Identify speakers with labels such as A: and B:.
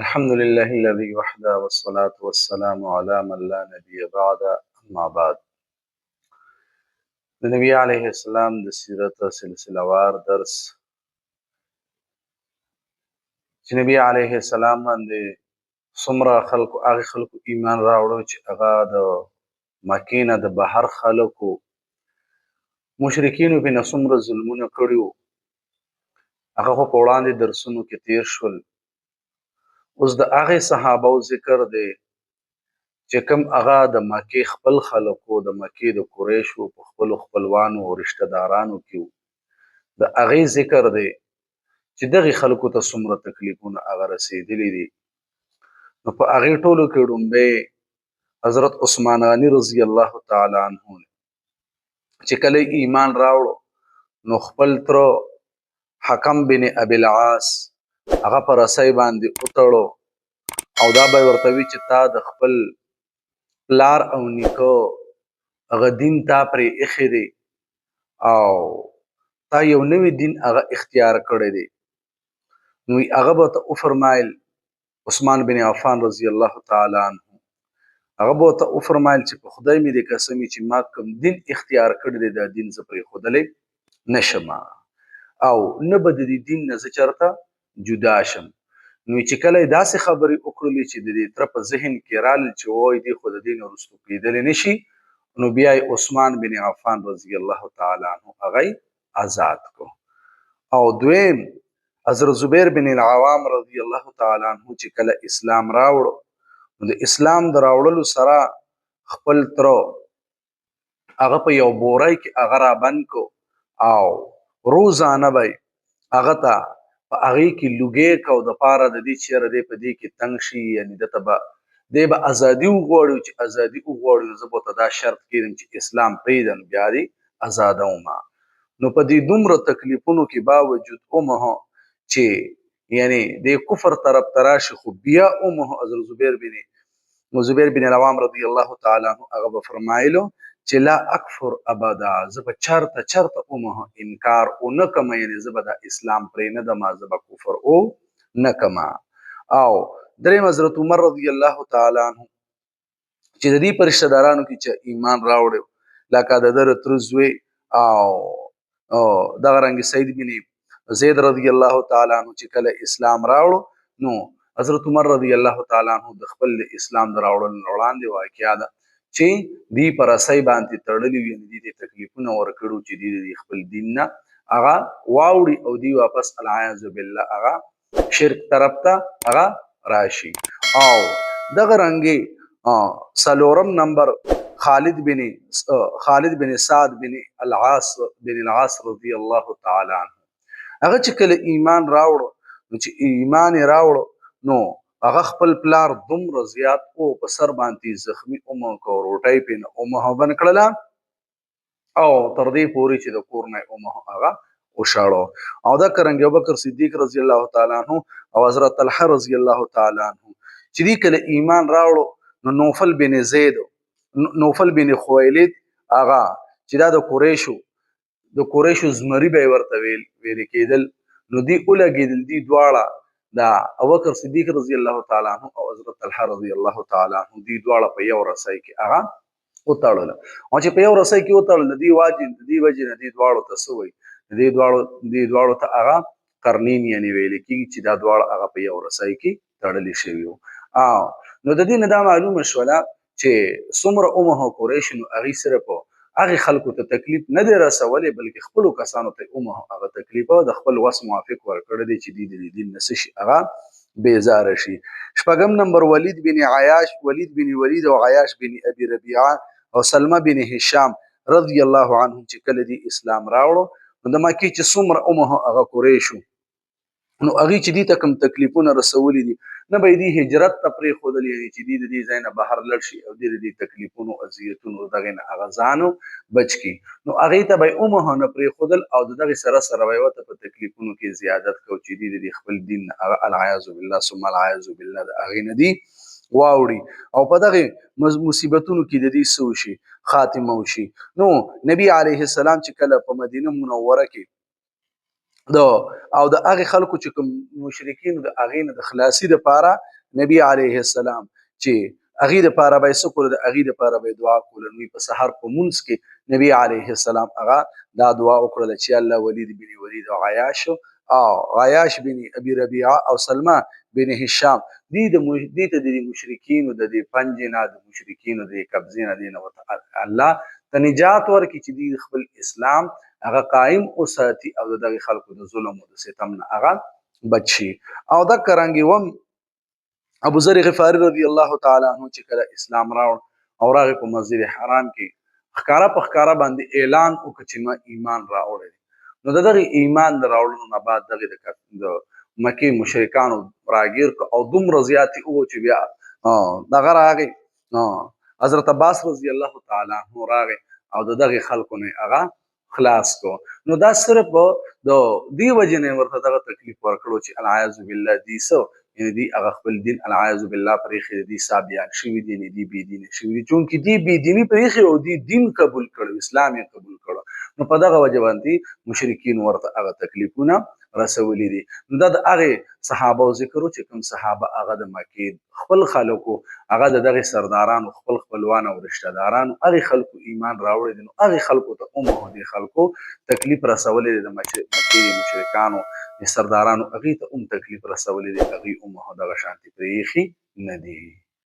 A: الحمد لله الذي وحده والصلاة والسلام على من لا نبي بعد أما بعد. د نبی علیه السلام د سیرت سلسله وار درس چې نبی علیه السلام باندې څومره خلکو هغه خلکو ایمان راوړو چې هغه د مکې نه د بهر خلکو مشرکینو په څومره ظلمونه کړي وو، هغه خو په وړاندې درسونو کې تیر شول. اوس د هغې صحابو ذکر دی چې کوم هغه د مکې خپل خلکو د مکې د قریشو په خپلو خپلوانو او رشته دارانو کې وو، د هغې ذکر دی چې دغې خلکو ته څومره تکلیفونه هغه رسېدلي دي. نو په هغې ټولو کې ړومبی حضرت عثمان غني رضی الله تعالی عنه چې کله ایمان راوړو نو خپل تره حکم بن ابي العاص هغه په رسۍ باندې وتړو او دا به ورته وي چې تا د خپل پلار او نیکه هغه دین تا پرې ایښی دی او تا یو نوی دین هغه اختیار کړی دی. نو هغه به ورته وفرمایل، عثمان بن عفان رضی الله تعالی عنه هغه به ورته وفرمایل چې په خدای مې دې قسم وي چې ما کوم دین اختیار کړی دی دا دین زه پرېښودلی نشم او نه به د دې دین نه زه چېرته جدا شم. نو چې کله یې داسې خبرې وکړلې چې د دې تره په ذهن کې رالل چې وای دې خو د دې نه وروستو کېدلی نشي، نو بیا یې عثمان بن عفان رضی الله تعالی عنه هغه آزاد کو. او دویم حضرت زبیر بن العوام رضی الله تعالی عنه چې کله اسلام راوړو نو د اسلام د راوړلو سره خپل تره هغه په یو بورۍ کې هغه رابند کو او روزانه به هغه ته په هغې کې لوګی کو د پاره د دې چې یاره دی په دې کې تنګ شي، یعنې دته به دی به ازادي وغواړي چې ازادي وغواړي نو زه به ورته دا شرط کېږدم چې اسلام پرېږدم بیا دې ازادومه. نو په دې دومره تکلیفونو کې باوجود اومه چې یعنی د کفر طرف ته راشي خو بیا اومه حضرت زبیر بن العوام رضی الله تعالی عنه هغه به فرمایلو چې لا اکفر ابدا، زه به چرته اومه انکار ونه کم، یعنی زه به د اسلام پرې نه دم، زه به کفر او نه کم. او دریم حضرت عمر رضی الله تعالی عنه چې د دې په رشته دارانو کې چې ایمان راوړی لکه د ده تره زوی او دغه رنګ سید بن زید رضی الله تعالی عنه چې کله اسلام راوړو نو حضرت عمر رضی الله تعالی عنه د خپل اسلام د راوړلو نه وړاندې واقعه ده چې دوی په رسۍ باندې تړلي وي، دوی ته تکلیفونه ورکړو چې دوی د خپل دین نه هغه واوړي او دوی واپس العیاذ بالله هغه شرک طرف ته هغه راشي. او دغه رنګې څلورم نمبر خالد بن سعد بن العاص رضی الله تعالی عنه هغه چې کله ایمان راوړو نو چې ایمان یې راوړو نو هغه خپل پلار دومره زیات او په سر باندې زخمی اومه کو، روټۍ پې نه اومه بند کړله او تر دې پورې چې د کور نه یې اومه هغه وشاړو. او دا کرنګ ابوبکر صدیق رضی الله تعالی عنه او حضرت طلحه رضی الله تعالی عنه چې دې کله ایمان راوړو نو نوفل بن خویلد هغه چې دا د قریشو زمري به یې ورته ویل کېدل، نو دوی ولګېدل دوی دواړه د ابوبکر صدیق رضی الله تعالی عنه او حضرت طلحه رضی الله تعالی عنه دوی دواړه په یو رسۍ کې هغه وتړل. او چې په یو رسۍ کې وتړل د دې وجې نه دې دواړو ته څه وایي، دې دواړو ته هغه قرنین یعنې ویل کېږي چې دا دواړه هغه په یو رسۍ کې تړلي شوي وو. نو د دې نه دا معلومه شوله چې څومره اومه قریش نو هغې صرف هغې خلکو ته تکلیف نه دی رسولی بلکې خپلو کسانو ته اومه هغه تکلیف د خپل وس موافق ورکړی دی چې دوی د دې دین نه څه شي هغه بیزاره شي. شپږم نمبر ولید بن ولید او عیاش بن ابي ربیعه او سلمه بن هشام رضی الله عنهم چې کله دی اسلام راوړو نو د مکې چې څومره اومه هغه قریشو نو هغې چې دې ته کوم تکلیفونه رسولي دي نه به یې دې هجرت ته پرېښودل، یعنې چې دې د دې ځای نه بهر لاړ شي او دې د دې تکلیفونو اذیتونو دغې نه هغه ځان بچ کړي، نو هغې ته به یې اومه نه پرېښودل او د دغې سره به یې ورته په تکلیفونو کې زیادت کو چې دې د دې خپل دین نه هغه العیاذ بالله ثم العیاذ بالله د هغې نه دي واوړي او په دغې مصیبتونو کې د دې څه وشي خاتمه وشي. نو نبی علیه السلام چې کله په مدینه منوره کې او د هغه خلکو چې کوم مشرکین د هغه نه د خلاصي د پاره نبی عليه السلام چې هغه د پاره به سکول د هغه د پاره به دعا کول نو په سحر په مونږ کې نبی عليه السلام هغه دا دعا وکړه چې الله ولید بن ولید او عیاش بن ابي ربيعه او سلمى بن هشام دي ته د مشرکین د پنځه نه د مشرکین د قبضین دین او الله ته نجات ورکړي چې دی خپل اسلام هغه قائم اوساتي او دغه خلکو د ظلم او د ستم نه هغه بچي او دا کرانګي وم ابو ذر غفاری رضی الله تعالی عنہ چې کله اسلام راوړ او راغی په مسجد حرام کې خکارا په خکارا باندې اعلان وکړ چې ما ایمان راوړی نو دغه ایمان راوړلو نه بعد دغه د مکی مشرکانو راګیر او دومره زیاتی او چې بیا دغه راغی حضرت عباس رضی الله تعالی عنہ راغی او دغه خلکو نه هغه خلاص کو نو دا صرف د دی وجنه ورته دغه تکلیف ورکړو چې العیاذ بالله دی سو یعنی دی هغه خپل دین العیاذ بالله پرېخي دی سابیان شوی دي نه دی بی دین شوی چون کې دی بی دینی پرېخي او دی دین قبول کړو اسلام یې قبول کړو نو په دغه وجه باندې مشرکین ورته هغه تکلیفونه رسولي دي نو دا د هغه صحابه ذکرو چې کوم صحابه هغه د مکه خپل خلکو هغه دغه سردارانو خپل خپلوان او رشتہ داران هغه خلکو ایمان راوړي دي نو هغه خلکو ته دي خلکو تکلیف رسولي د مکه مشرکانو د سردارانو هغه ته تکلیف رسولي دي هغه دغه شانتي پرېخي نه دي